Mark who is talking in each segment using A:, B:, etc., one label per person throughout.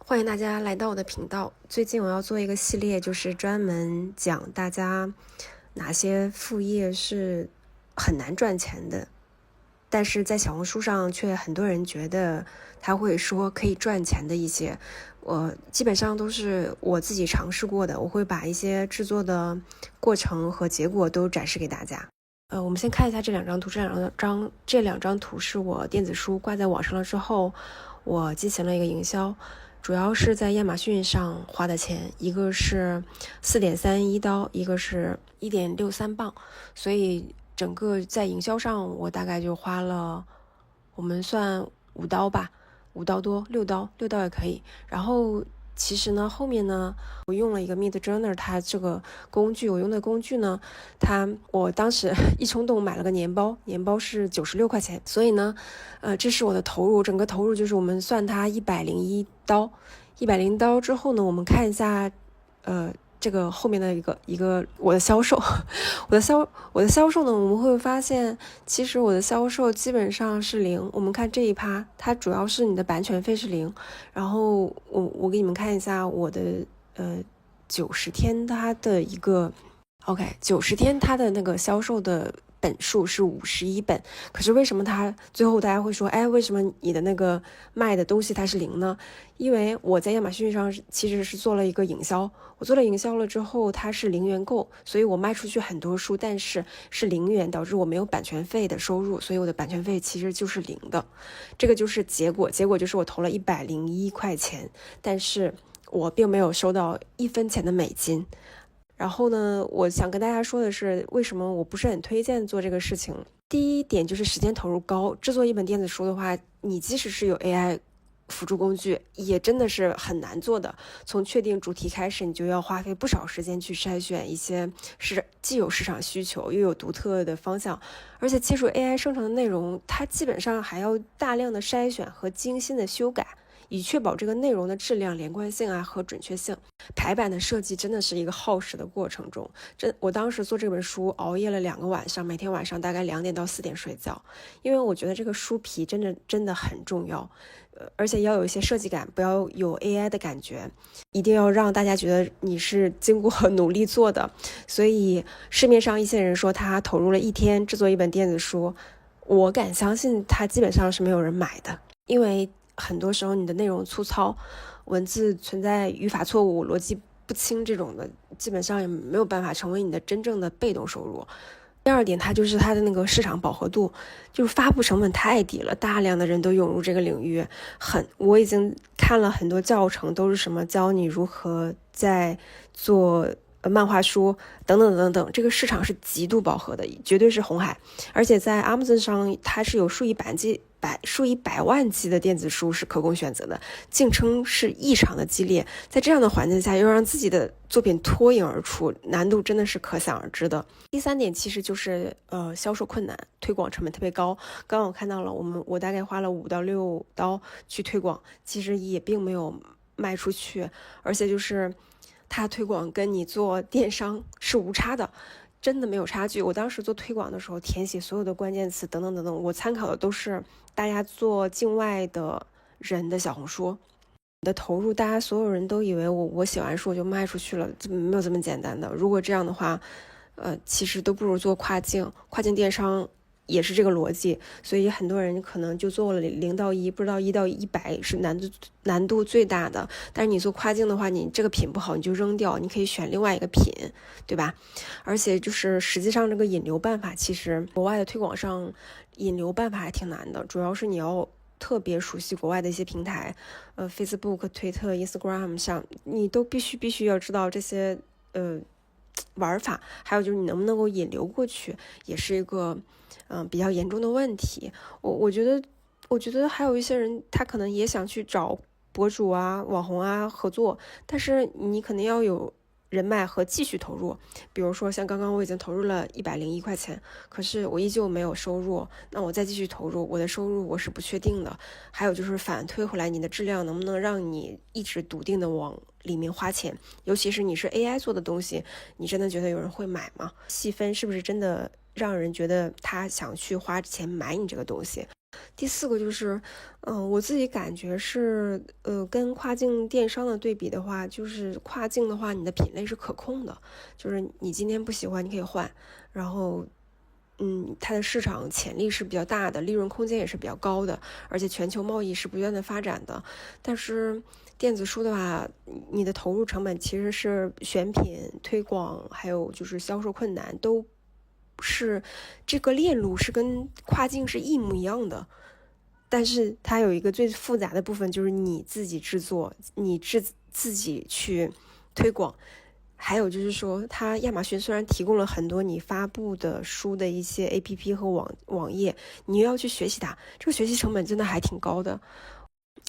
A: 欢迎大家来到我的频道。最近我要做一个系列，就是专门讲大家哪些副业是很难赚钱的，但是在小红书上却很多人觉得他会说可以赚钱的一些，我基本上都是我自己尝试过的，我会把一些制作的过程和结果都展示给大家。我们先看一下这两张图，这两张图是我电子书挂在网上了之后，我进行了一个营销，主要是在亚马逊上花的钱，一个是4.31刀，一个是1.63磅，所以整个在营销上我大概就花了，我们算5刀吧，5刀多，6刀也可以。然后其实呢，后面呢，我用了一个 Midjourney， 它这个工具，我用的工具呢，我当时一冲动买了个年包是96块钱，所以呢，这是我的投入，整个投入就是我们算它101刀，101刀之后呢，我们看一下，这个后面的一个我的销售，我的销售呢，我们会发现，其实我的销售基本上是0。我们看这一趴，它主要是你的版权费是0，然后我给你们看一下我的90天它的一个 90天它的那个销售的本数是51本，可是为什么它最后大家会说，为什么你的那个卖的东西它是0呢？因为我在亚马逊上其实是做了一个营销，我做了营销了之后，它是0元购，所以我卖出去很多书，但是0元，导致我没有版权费的收入，所以我的版权费其实就是0的，这个就是结果就是我投了101块钱，但是我并没有收到1分钱的美金。然后呢，我想跟大家说的是，为什么我不是很推荐做这个事情。第一点就是时间投入高，制作一本电子书的话，你即使是有 AI 辅助工具，也真的是很难做的。从确定主题开始，你就要花费不少时间去筛选一些既有市场需求又有独特的方向，而且借助 AI 生成的内容，它基本上还要大量的筛选和精心的修改，以确保这个内容的质量、连贯性和准确性。排版的设计真的是一个耗时的过程中，我当时做这本书熬夜了2个晚上，每天晚上大概2点到4点睡觉，因为我觉得这个书皮真的很重要，而且要有一些设计感，不要有 AI 的感觉，一定要让大家觉得你是经过努力做的。所以市面上一些人说他投入了1天制作一本电子书，我敢相信他基本上是没有人买的，因为很多时候你的内容粗糙，文字存在语法错误、逻辑不清这种的，基本上也没有办法成为你的真正的被动收入。第二点，它就是它的那个市场饱和度，就是发布成本太低了，大量的人都涌入这个领域。我已经看了很多教程，都是什么教你如何在做漫画书等等等等，这个市场是极度饱和的，绝对是红海。而且在 Amazon 上，它是有数以百万计的电子书是可供选择的，竞争是异常的激烈。在这样的环境下，又让自己的作品脱颖而出，难度真的是可想而知的。第三点其实就是销售困难，推广成本特别高。刚刚我看到了，我大概花了5到6刀去推广，其实也并没有卖出去，而且就是它推广跟你做电商是无差的，真的没有差距。我当时做推广的时候，填写所有的关键词等等等等，我参考的都是大家做境外的人的小红书的投入，大家所有人都以为我写完书我就卖出去了，没有这么简单的。如果这样的话，其实都不如做跨境电商。也是这个逻辑，所以很多人可能就做了0到1，不知道1到100是难度最大的。但是你做跨境的话，你这个品不好你就扔掉，你可以选另外一个品，对吧？而且就是实际上这个引流办法，其实国外的推广上引流办法还挺难的，主要是你要特别熟悉国外的一些平台，Facebook、推特、Instagram 上，你都必须要知道这些玩法，还有就是你能不能够引流过去，也是一个比较严重的问题。我觉得还有一些人，他可能也想去找博主网红合作，但是你可能要有人脉和继续投入。比如说像刚刚我已经投入了101块钱，可是我依旧没有收入，那我再继续投入，我的收入我是不确定的。还有就是反推回来，你的质量能不能让你一直笃定的往里面花钱，尤其是你是 AI 做的东西，你真的觉得有人会买吗？细分是不是真的让人觉得他想去花钱买你这个东西？第四个就是，我自己感觉是，跟跨境电商的对比的话，就是跨境的话，你的品类是可控的，就是你今天不喜欢，你可以换，然后，它的市场潜力是比较大的，利润空间也是比较高的，而且全球贸易是不断的发展的。但是电子书的话，你的投入成本其实是选品、推广，还有就是销售困难都。是这个链路是跟跨境是一模一样的，但是它有一个最复杂的部分，就是你自己制作，你自己去推广。还有就是说，它亚马逊虽然提供了很多你发布的书的一些 APP 和网页，你又要去学习它，这个学习成本真的还挺高的。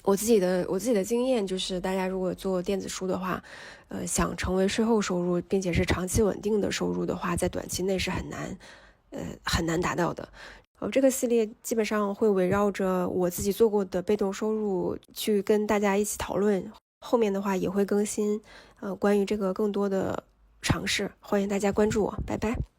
A: 我自己的经验就是，大家如果做电子书的话，想成为税后收入，并且是长期稳定的收入的话，在短期内是很难达到的。这个系列基本上会围绕着我自己做过的被动收入去跟大家一起讨论。后面的话也会更新，关于这个更多的尝试，欢迎大家关注我，拜拜。